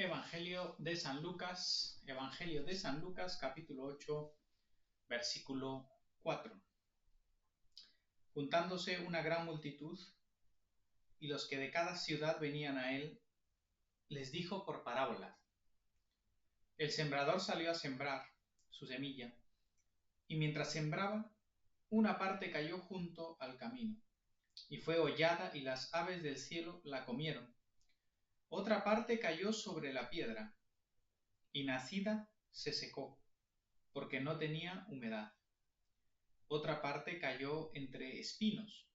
Evangelio de San Lucas, capítulo 8, versículo 4. Juntándose una gran multitud, y los que de cada ciudad venían a él, les dijo por parábola: El sembrador salió a sembrar su semilla, y mientras sembraba, una parte cayó junto al camino, y fue hollada, y las aves del cielo la comieron. Otra parte cayó sobre la piedra, y nacida se secó, porque no tenía humedad. Otra parte cayó entre espinos,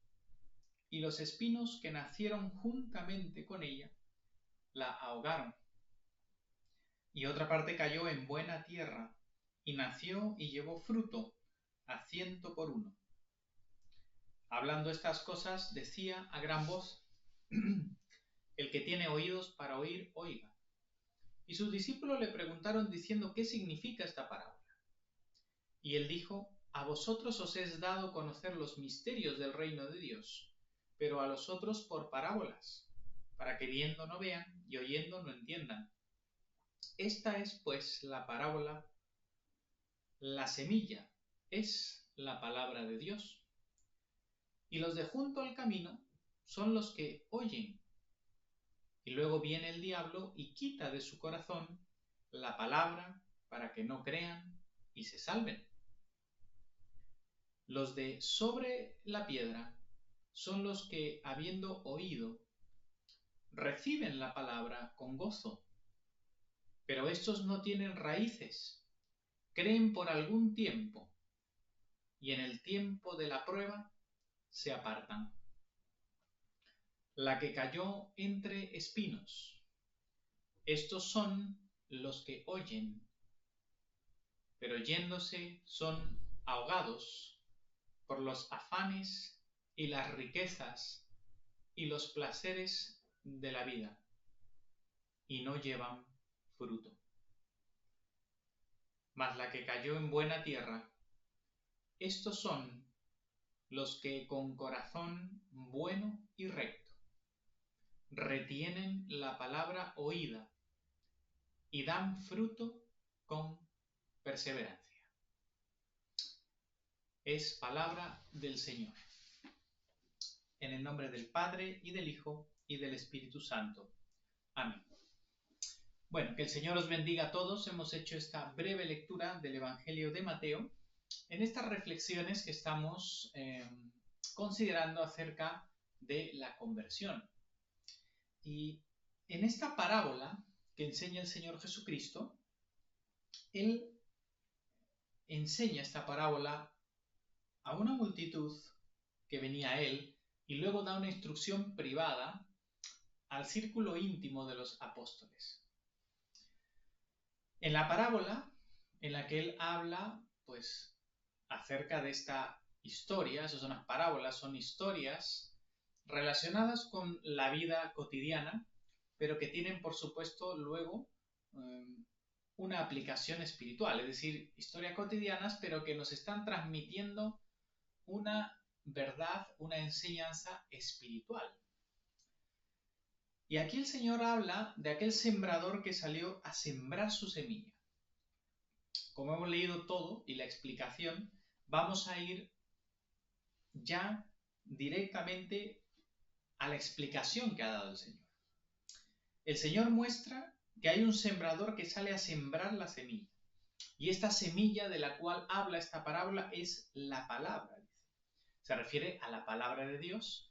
y los espinos que nacieron juntamente con ella la ahogaron. Y otra parte cayó en buena tierra, y nació y llevó fruto a 100 por uno. Hablando estas cosas, decía a gran voz: El que tiene oídos para oír, oiga. Y sus discípulos le preguntaron diciendo: ¿Qué significa esta parábola? Y él dijo: A vosotros os es dado conocer los misterios del reino de Dios, pero a los otros por parábolas, para que viendo no vean y oyendo no entiendan. Esta es pues la parábola. La semilla es la palabra de Dios. Y los de junto al camino son los que oyen. Y luego viene el diablo y quita de su corazón la palabra para que no crean y se salven. Los de sobre la piedra son los que, habiendo oído, reciben la palabra con gozo. Pero estos no tienen raíces, creen por algún tiempo, y en el tiempo de la prueba se apartan. La que cayó entre espinos. Estos son los que oyen, pero yéndose son ahogados por los afanes y las riquezas y los placeres de la vida, y no llevan fruto. Mas la que cayó en buena tierra, estos son los que con corazón bueno y recto retienen la palabra oída y dan fruto con perseverancia. Es palabra del Señor. En el nombre del Padre, y del Hijo, y del Espíritu Santo. Amén. Bueno, que el Señor os bendiga a todos. Hemos hecho esta breve lectura del Evangelio de Mateo en estas reflexiones que estamos considerando acerca de la conversión. Y en esta parábola que enseña el Señor Jesucristo, Él enseña esta parábola a una multitud que venía a Él y luego da una instrucción privada al círculo íntimo de los apóstoles. En la parábola en la que Él habla, pues, acerca de esta historia, esas son las parábolas, son historias relacionadas con la vida cotidiana, pero que tienen, por supuesto, luego una aplicación espiritual, es decir, historias cotidianas, pero que nos están transmitiendo una verdad, una enseñanza espiritual. Y aquí el Señor habla de aquel sembrador que salió a sembrar su semilla. Como hemos leído todo y la explicación, vamos a ir ya directamente a la explicación que ha dado el Señor. El Señor muestra que hay un sembrador que sale a sembrar la semilla. Y esta semilla de la cual habla esta parábola es la palabra. Se refiere a la palabra de Dios,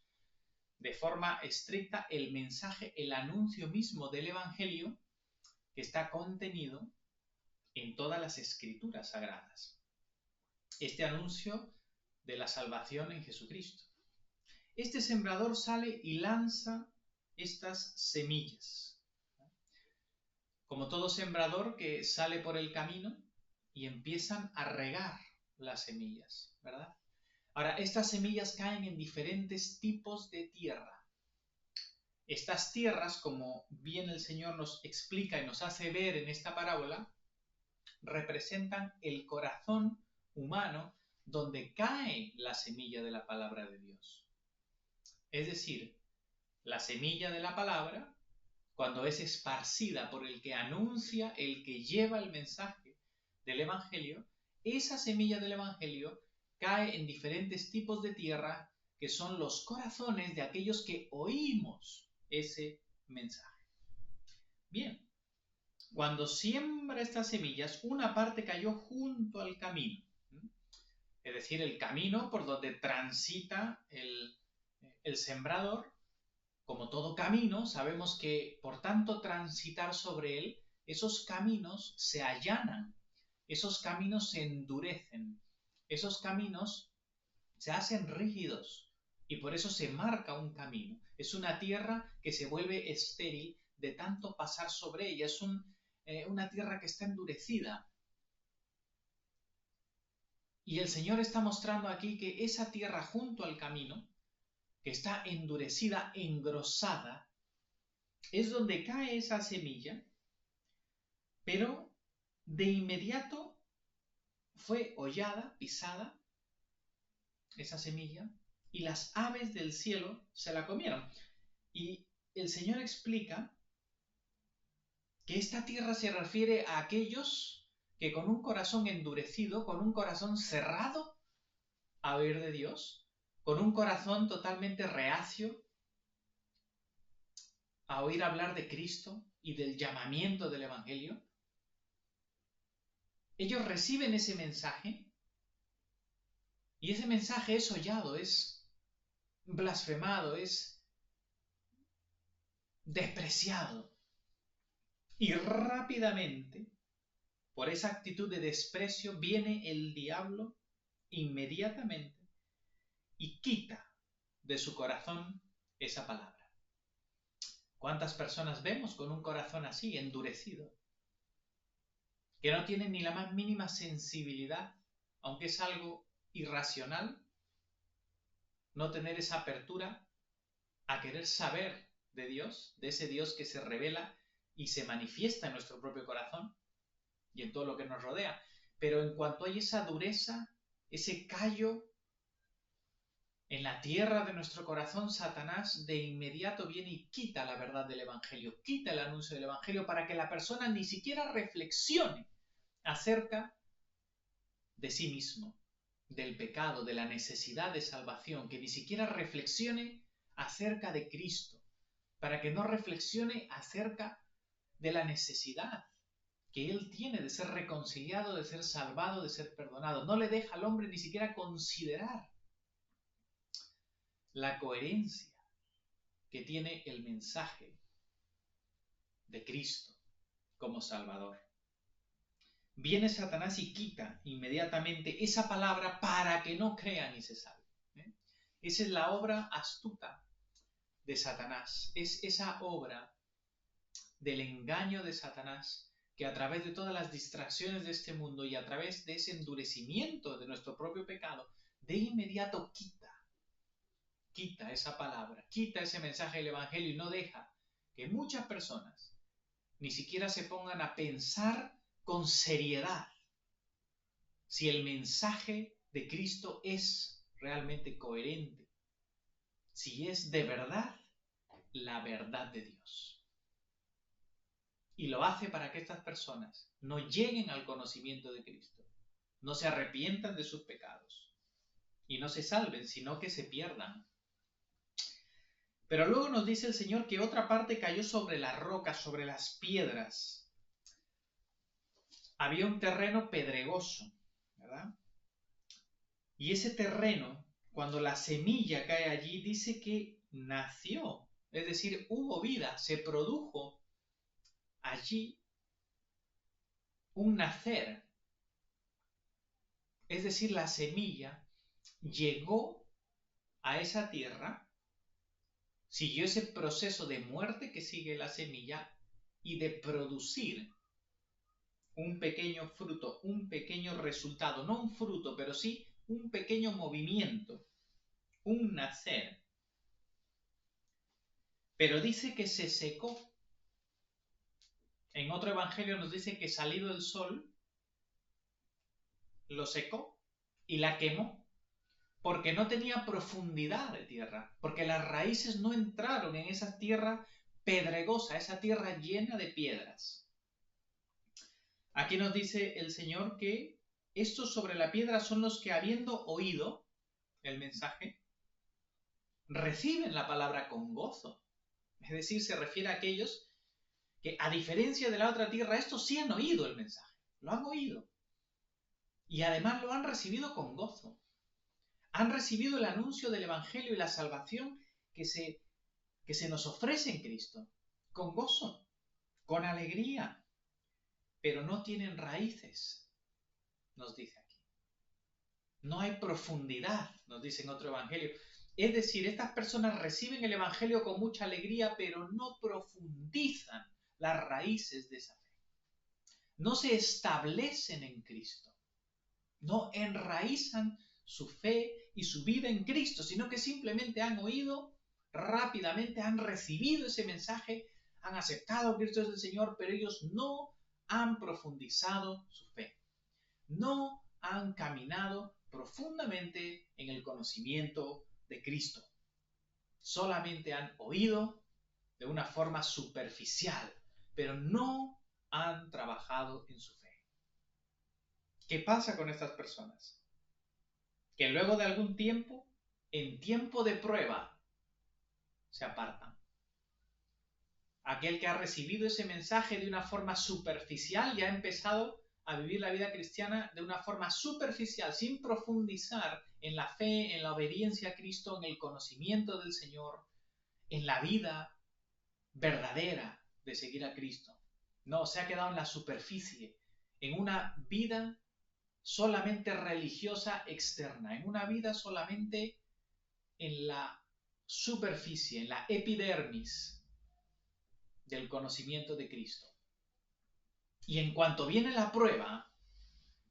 de forma estricta el mensaje, el anuncio mismo del Evangelio que está contenido en todas las escrituras sagradas. Este anuncio de la salvación en Jesucristo. Este sembrador sale y lanza estas semillas. Como todo sembrador que sale por el camino y empiezan a regar las semillas, ¿verdad? Ahora, estas semillas caen en diferentes tipos de tierra. Estas tierras, como bien el Señor nos explica y nos hace ver en esta parábola, representan el corazón humano donde cae la semilla de la palabra de Dios. Es decir, la semilla de la palabra cuando es esparcida por el que anuncia, el que lleva el mensaje del Evangelio, esa semilla del Evangelio cae en diferentes tipos de tierra que son los corazones de aquellos que oímos ese mensaje. Bien, cuando siembra estas semillas, una parte cayó junto al camino, es decir, el camino por donde transita el sembrador. Como todo camino, sabemos que por tanto transitar sobre él, esos caminos se allanan, esos caminos se endurecen, esos caminos se hacen rígidos y por eso se marca un camino. Es una tierra que se vuelve estéril de tanto pasar sobre ella, es una tierra que está endurecida. Y el Señor está mostrando aquí que esa tierra junto al camino, que está endurecida, engrosada, es donde cae esa semilla, pero de inmediato fue hollada, pisada, esa semilla, y las aves del cielo se la comieron. Y el Señor explica que esta tierra se refiere a aquellos que con un corazón endurecido, con un corazón cerrado a oír de Dios, con un corazón totalmente reacio a oír hablar de Cristo y del llamamiento del Evangelio, ellos reciben ese mensaje y ese mensaje es hollado, es blasfemado, es despreciado. Y rápidamente, por esa actitud de desprecio, viene el diablo inmediatamente y quita de su corazón esa palabra. ¿Cuántas personas vemos con un corazón así, endurecido? Que no tienen ni la más mínima sensibilidad, aunque es algo irracional, no tener esa apertura a querer saber de Dios, de ese Dios que se revela y se manifiesta en nuestro propio corazón y en todo lo que nos rodea. Pero en cuanto hay esa dureza, ese callo en la tierra de nuestro corazón, Satanás de inmediato viene y quita la verdad del Evangelio, quita el anuncio del Evangelio para que la persona ni siquiera reflexione acerca de sí mismo, del pecado, de la necesidad de salvación, que ni siquiera reflexione acerca de Cristo, para que no reflexione acerca de la necesidad que él tiene de ser reconciliado, de ser salvado, de ser perdonado. No le deja al hombre ni siquiera considerar la coherencia que tiene el mensaje de Cristo como Salvador. Viene Satanás y quita inmediatamente esa palabra para que no crean y se salven. Esa es la obra astuta de Satanás. Es esa obra del engaño de Satanás que a través de todas las distracciones de este mundo y a través de ese endurecimiento de nuestro propio pecado, de inmediato quita esa palabra, quita ese mensaje del Evangelio y no deja que muchas personas ni siquiera se pongan a pensar con seriedad si el mensaje de Cristo es realmente coherente, si es de verdad la verdad de Dios. Y lo hace para que estas personas no lleguen al conocimiento de Cristo, no se arrepientan de sus pecados y no se salven, sino que se pierdan. Pero luego nos dice el Señor que otra parte cayó sobre las rocas, sobre las piedras. Había un terreno pedregoso, ¿verdad? Y ese terreno, cuando la semilla cae allí, dice que nació, es decir, hubo vida, se produjo allí un nacer. Es decir, la semilla llegó a esa tierra, siguió ese proceso de muerte que sigue la semilla y de producir un pequeño fruto, un pequeño resultado, no un fruto, pero sí un pequeño movimiento, un nacer. Pero dice que se secó. En otro evangelio nos dice que salido el sol, lo secó y la quemó, porque no tenía profundidad de tierra, porque las raíces no entraron en esa tierra pedregosa, esa tierra llena de piedras. Aquí nos dice el Señor que estos sobre la piedra son los que, habiendo oído el mensaje, reciben la palabra con gozo. Es decir, se refiere a aquellos que, a diferencia de la otra tierra, estos sí han oído el mensaje, lo han oído. Y además lo han recibido con gozo. Han recibido el anuncio del Evangelio y la salvación que se nos ofrece en Cristo, con gozo, con alegría, pero no tienen raíces, nos dice aquí. No hay profundidad, nos dice en otro Evangelio. Es decir, estas personas reciben el Evangelio con mucha alegría, pero no profundizan las raíces de esa fe. No se establecen en Cristo. No enraizan su fe y su vida en Cristo, sino que simplemente han oído rápidamente, han recibido ese mensaje, han aceptado que Cristo es el Señor, pero ellos no han profundizado su fe. No han caminado profundamente en el conocimiento de Cristo. Solamente han oído de una forma superficial, pero no han trabajado en su fe. ¿Qué pasa con estas personas? Que luego de algún tiempo, en tiempo de prueba, se apartan. Aquel que ha recibido ese mensaje de una forma superficial y ha empezado a vivir la vida cristiana de una forma superficial, sin profundizar en la fe, en la obediencia a Cristo, en el conocimiento del Señor, en la vida verdadera de seguir a Cristo. No, se ha quedado en la superficie, en una vida solamente religiosa externa, en una vida solamente en la superficie, en la epidermis del conocimiento de Cristo. Y en cuanto viene la prueba,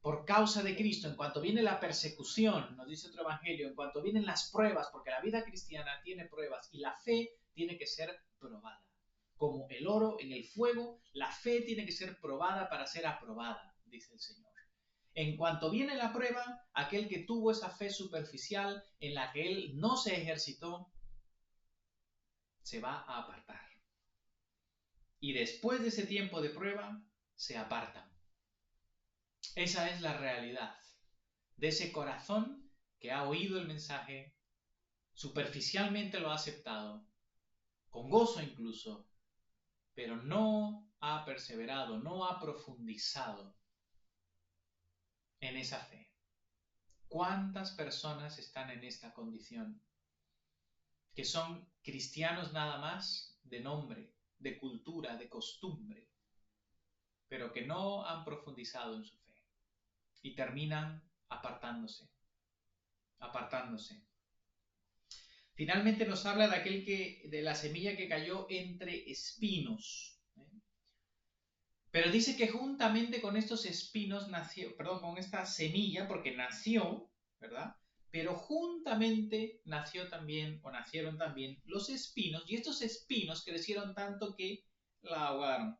por causa de Cristo, en cuanto viene la persecución, nos dice otro evangelio, en cuanto vienen las pruebas, porque la vida cristiana tiene pruebas y la fe tiene que ser probada. Como el oro en el fuego, la fe tiene que ser probada para ser aprobada, dice el Señor. En cuanto viene la prueba, aquel que tuvo esa fe superficial en la que él no se ejercitó, se va a apartar. Y después de ese tiempo de prueba, se apartan. Esa es la realidad de ese corazón que ha oído el mensaje, superficialmente lo ha aceptado, con gozo incluso, pero no ha perseverado, no ha profundizado en esa fe. ¿Cuántas personas están en esta condición? Que son cristianos nada más de nombre, de cultura, de costumbre, pero que no han profundizado en su fe y terminan apartándose. Finalmente nos habla de la semilla que cayó entre espinos. Pero dice que juntamente con estos espinos con esta semilla, porque nació, ¿verdad? Pero juntamente nacieron también los espinos, y estos espinos crecieron tanto que la ahogaron.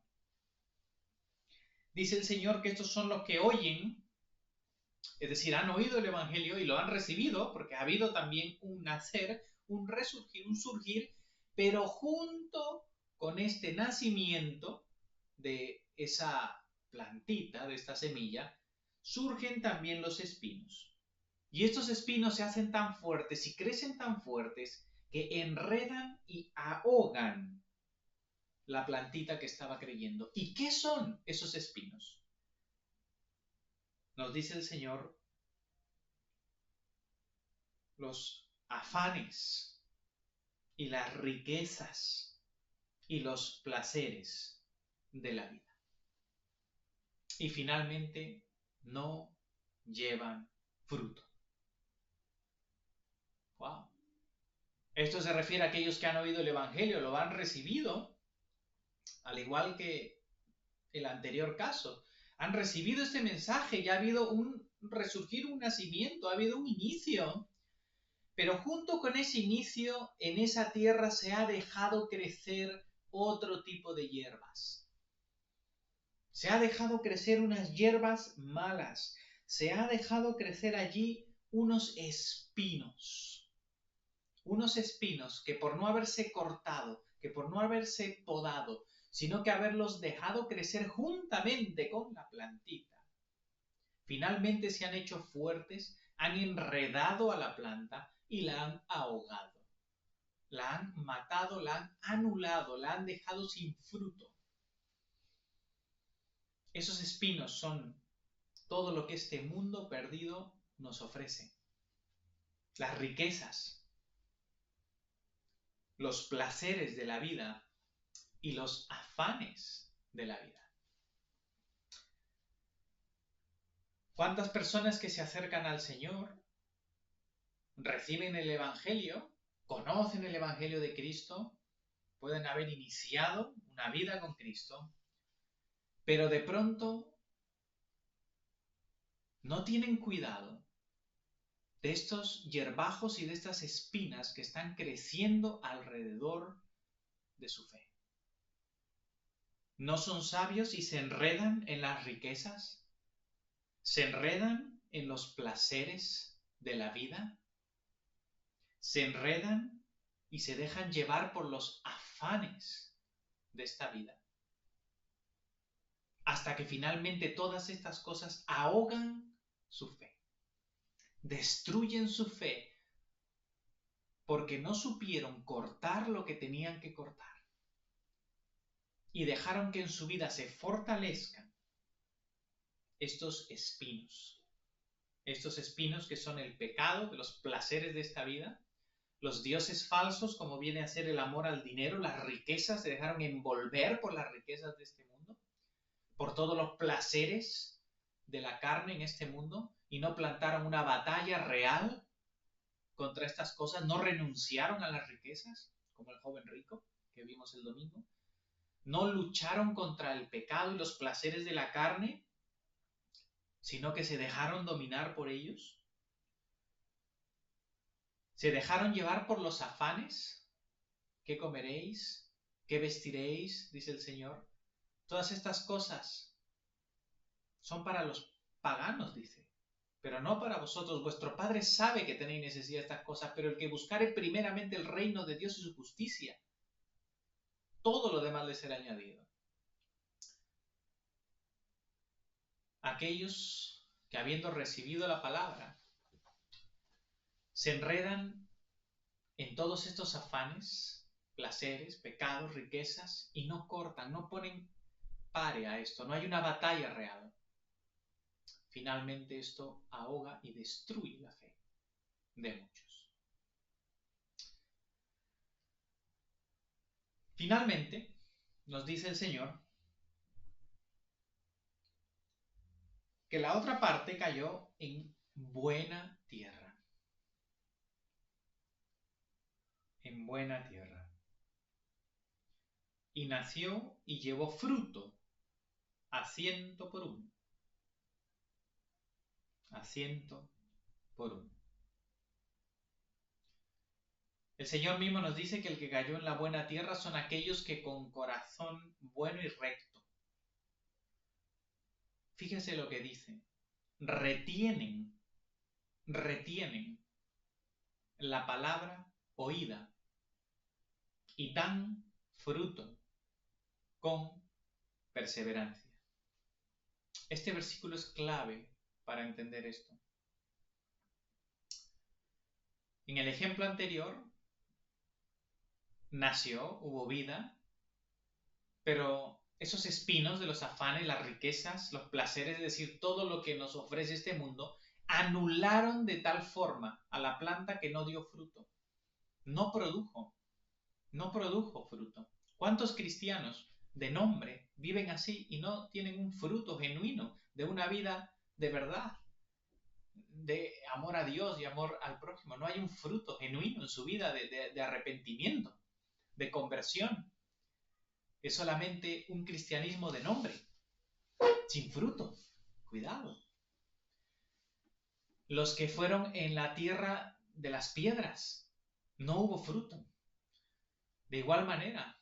Dice el Señor que estos son los que oyen, es decir, han oído el Evangelio y lo han recibido, porque ha habido también un nacer, un resurgir, un surgir, pero junto con este nacimiento de esa plantita, de esta semilla, surgen también los espinos. Y estos espinos se hacen tan fuertes y crecen tan fuertes que enredan y ahogan la plantita que estaba creyendo. ¿Y qué son esos espinos? Nos dice el Señor, los afanes y las riquezas y los placeres de la vida. Y finalmente no llevan fruto. Wow. Esto se refiere a aquellos que han oído el Evangelio, lo han recibido, al igual que el anterior caso. Han recibido este mensaje, ya ha habido un resurgir, un nacimiento, ha habido un inicio. Pero junto con ese inicio, en esa tierra se ha dejado crecer otro tipo de hierbas. Se ha dejado crecer unas hierbas malas. Se ha dejado crecer allí unos espinos. Unos espinos que por no haberse cortado, que por no haberse podado, sino que haberlos dejado crecer juntamente con la plantita, finalmente se han hecho fuertes, han enredado a la planta y la han ahogado. La han matado, la han anulado, la han dejado sin fruto. Esos espinos son todo lo que este mundo perdido nos ofrece. Las riquezas, los placeres de la vida y los afanes de la vida. ¿Cuántas personas que se acercan al Señor reciben el Evangelio, conocen el Evangelio de Cristo, pueden haber iniciado una vida con Cristo, pero de pronto no tienen cuidado de estos hierbajos y de estas espinas que están creciendo alrededor de su fe? ¿No son sabios y se enredan en las riquezas? ¿Se enredan en los placeres de la vida? ¿Se enredan y se dejan llevar por los afanes de esta vida? Hasta que finalmente todas estas cosas ahogan su fe, destruyen su fe, porque no supieron cortar lo que tenían que cortar y dejaron que en su vida se fortalezcan estos espinos que son el pecado de los placeres de esta vida, los dioses falsos, como viene a ser el amor al dinero, las riquezas, se dejaron envolver por las riquezas de este mundo, por todos los placeres de la carne en este mundo, y no plantaron una batalla real contra estas cosas, no renunciaron a las riquezas, como el joven rico que vimos el domingo, no lucharon contra el pecado y los placeres de la carne, sino que se dejaron dominar por ellos. Se dejaron llevar por los afanes. ¿Qué comeréis? ¿Qué vestiréis? Dice el Señor. Todas estas cosas son para los paganos, dice, pero no para vosotros. Vuestro Padre sabe que tenéis necesidad de estas cosas, pero el que buscare primeramente el reino de Dios y su justicia, todo lo demás le será añadido. Aquellos que, habiendo recibido la palabra, se enredan en todos estos afanes, placeres, pecados, riquezas, y no cortan, no ponen pare a esto, no hay una batalla real. Finalmente esto ahoga y destruye la fe de muchos. Finalmente, nos dice el Señor que la otra parte cayó en buena tierra. En buena tierra. Y nació y llevó fruto a 100 por 1. A 100 por 1. El Señor mismo nos dice que el que cayó en la buena tierra son aquellos que con corazón bueno y recto. Fíjese lo que dice. Retienen la palabra oída y dan fruto con perseverancia. Este versículo es clave para entender esto. En el ejemplo anterior, nació, hubo vida, pero esos espinos de los afanes, las riquezas, los placeres, es decir, todo lo que nos ofrece este mundo, anularon de tal forma a la planta que no dio fruto. No produjo fruto. ¿Cuántos cristianos de nombre viven así y no tienen un fruto genuino de una vida de verdad, de amor a Dios y amor al prójimo? No hay un fruto genuino en su vida de arrepentimiento, de conversión. Es solamente un cristianismo de nombre, sin fruto. Cuidado. Los que fueron en la tierra de las piedras, no hubo fruto. De igual manera,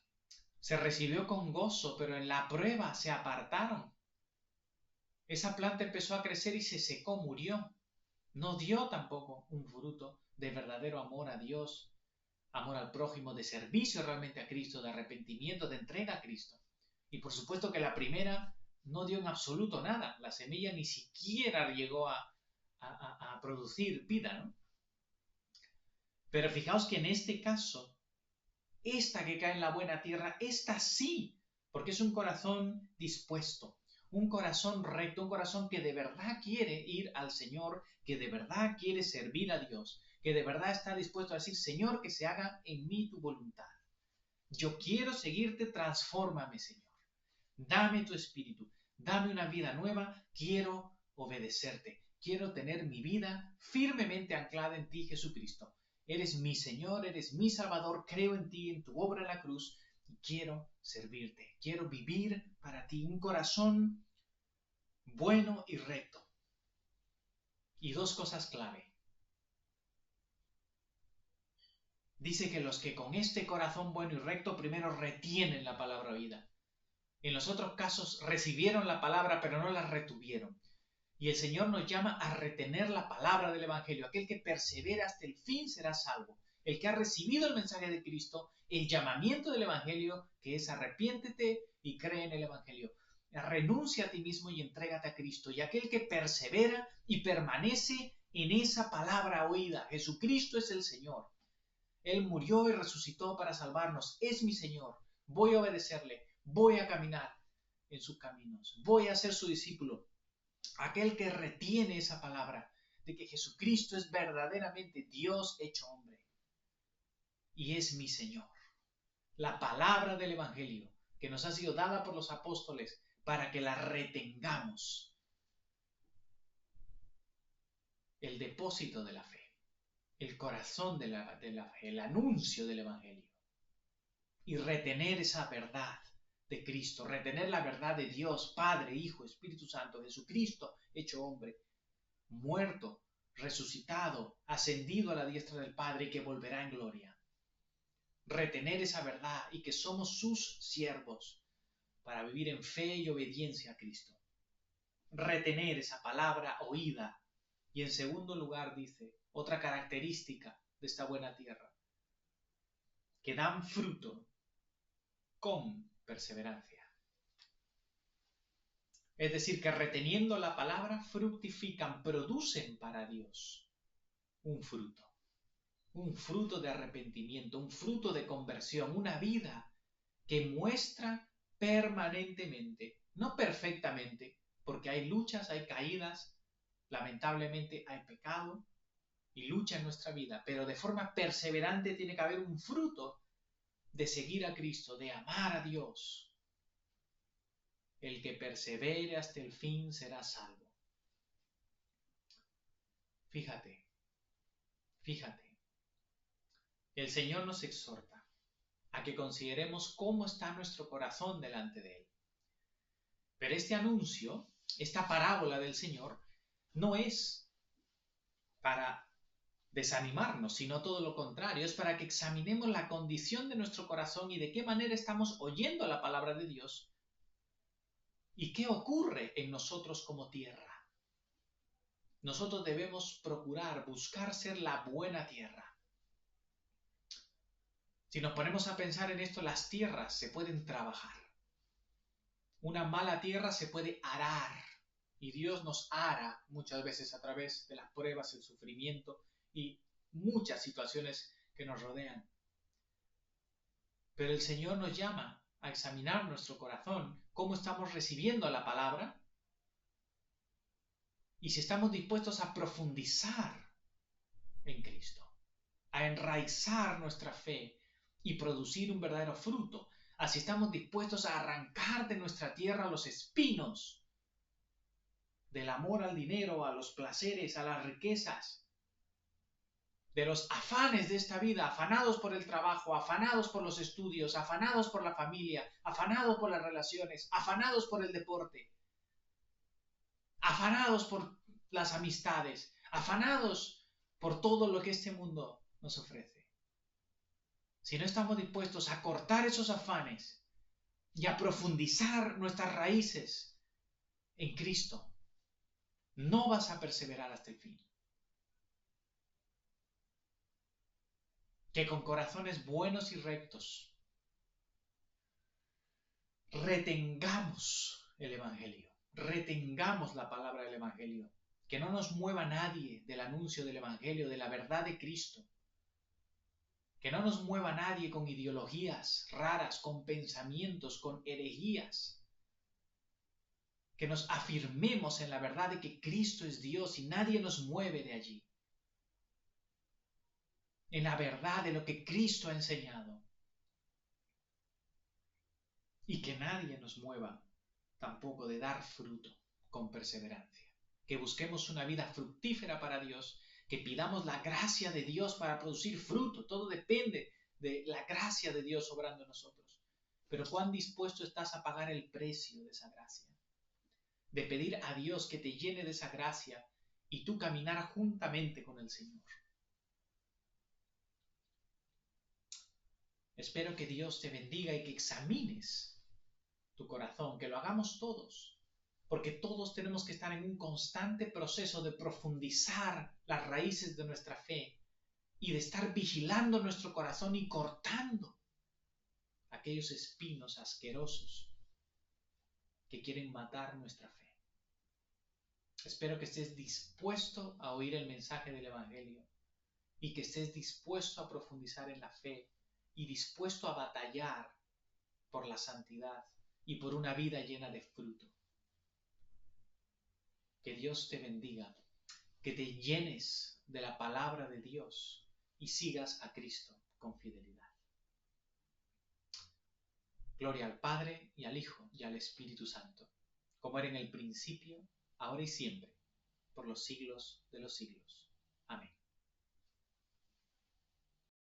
se recibió con gozo, pero en la prueba se apartaron. Esa planta empezó a crecer y se secó, murió. No dio tampoco un fruto de verdadero amor a Dios amor al prójimo, de servicio realmente a Cristo, de arrepentimiento, de entrega a Cristo. Y por supuesto que la primera no dio en absoluto nada. La semilla ni siquiera llegó a producir vida, ¿no? Pero fijaos que en este caso, esta que cae en la buena tierra, esta sí, porque es un corazón dispuesto, un corazón recto, un corazón que de verdad quiere ir al Señor, que de verdad quiere servir a Dios, que de verdad está dispuesto a decir, Señor, que se haga en mí tu voluntad. Yo quiero seguirte, transfórmame, Señor. Dame tu espíritu, dame una vida nueva, quiero obedecerte, quiero tener mi vida firmemente anclada en ti, Jesucristo. Eres mi Señor, eres mi Salvador, creo en ti, en tu obra en la cruz, y quiero servirte, quiero vivir para ti, un corazón bueno y recto. Y dos cosas clave. Dice que los que con este corazón bueno y recto primero retienen la palabra oída. En los otros casos recibieron la palabra pero no la retuvieron. Y el Señor nos llama a retener la palabra del Evangelio. Aquel que persevera hasta el fin será salvo. El que ha recibido el mensaje de Cristo, el llamamiento del Evangelio, que es arrepiéntete y cree en el Evangelio. Renuncia a ti mismo y entrégate a Cristo. Y aquel que persevera y permanece en esa palabra oída. Jesucristo es el Señor. Él murió y resucitó para salvarnos. Es mi Señor. Voy a obedecerle. Voy a caminar en sus caminos. Voy a ser su discípulo. Aquel que retiene esa palabra de que Jesucristo es verdaderamente Dios hecho hombre y es mi Señor. La palabra del Evangelio que nos ha sido dada por los apóstoles para que la retengamos. El depósito de la fe, el corazón de la fe, el anuncio del Evangelio. Y retener esa verdad de Cristo, retener la verdad de Dios, Padre, Hijo, Espíritu Santo, Jesucristo hecho hombre, muerto, resucitado, ascendido a la diestra del Padre y que volverá en gloria. Retener esa verdad y que somos sus siervos para vivir en fe y obediencia a Cristo. Retener esa palabra oída. Y en segundo lugar dice, otra característica de esta buena tierra, que dan fruto con perseverancia. Es decir, que reteniendo la palabra fructifican, producen para Dios un fruto de arrepentimiento, un fruto de conversión, una vida que muestra permanentemente, no perfectamente, porque hay luchas, hay caídas, lamentablemente hay pecado y lucha en nuestra vida, pero de forma perseverante tiene que haber un fruto de seguir a Cristo, de amar a Dios. El que persevere hasta el fin será salvo. Fíjate. El Señor nos exhorta a que consideremos cómo está nuestro corazón delante de Él. Pero este anuncio, esta parábola del Señor, no es para desanimarnos, sino todo lo contrario, es para que examinemos la condición de nuestro corazón y de qué manera estamos oyendo la palabra de Dios y qué ocurre en nosotros como tierra. Nosotros debemos procurar, buscar ser la buena tierra. Si nos ponemos a pensar en esto, las tierras se pueden trabajar. Una mala tierra se puede arar. Y Dios nos ara muchas veces a través de las pruebas, el sufrimiento y muchas situaciones que nos rodean. Pero el Señor nos llama a examinar nuestro corazón, cómo estamos recibiendo la palabra y si estamos dispuestos a profundizar en Cristo, a enraizar nuestra fe y producir un verdadero fruto. Así estamos dispuestos a arrancar de nuestra tierra los espinos del amor al dinero, a los placeres, a las riquezas, de los afanes de esta vida, afanados por el trabajo, afanados por los estudios, afanados por la familia, afanados por las relaciones, afanados por el deporte, afanados por las amistades, afanados por todo lo que este mundo nos ofrece. Si no estamos dispuestos a cortar esos afanes y a profundizar nuestras raíces en Cristo, no vas a perseverar hasta el fin. que con corazones buenos y rectos retengamos el Evangelio, retengamos la palabra del Evangelio, que no nos mueva nadie del anuncio del Evangelio, de la verdad de Cristo, que no nos mueva nadie con ideologías raras, con pensamientos, con herejías, que nos afirmemos en la verdad de que Cristo es Dios y nadie nos mueve de allí, en la verdad de lo que Cristo ha enseñado, y que nadie nos mueva tampoco de dar fruto con perseverancia, que busquemos una vida fructífera para Dios, que pidamos la gracia de Dios para producir fruto. Todo depende de la gracia de Dios obrando en nosotros. Pero ¿cuán dispuesto estás a pagar el precio de esa gracia? De pedir a Dios que te llene de esa gracia y tú caminar juntamente con el Señor. Espero que Dios te bendiga y que examines tu corazón, que lo hagamos todos, porque todos tenemos que estar en un constante proceso de profundizar las raíces de nuestra fe y de estar vigilando nuestro corazón y cortando aquellos espinos asquerosos que quieren matar nuestra fe. Espero que estés dispuesto a oír el mensaje del Evangelio y que estés dispuesto a profundizar en la fe y dispuesto a batallar por la santidad y por una vida llena de fruto. Que Dios te bendiga, que te llenes de la palabra de Dios y sigas a Cristo con fidelidad. Gloria al Padre y al Hijo y al Espíritu Santo, como era en el principio, ahora y siempre, por los siglos de los siglos. Amén.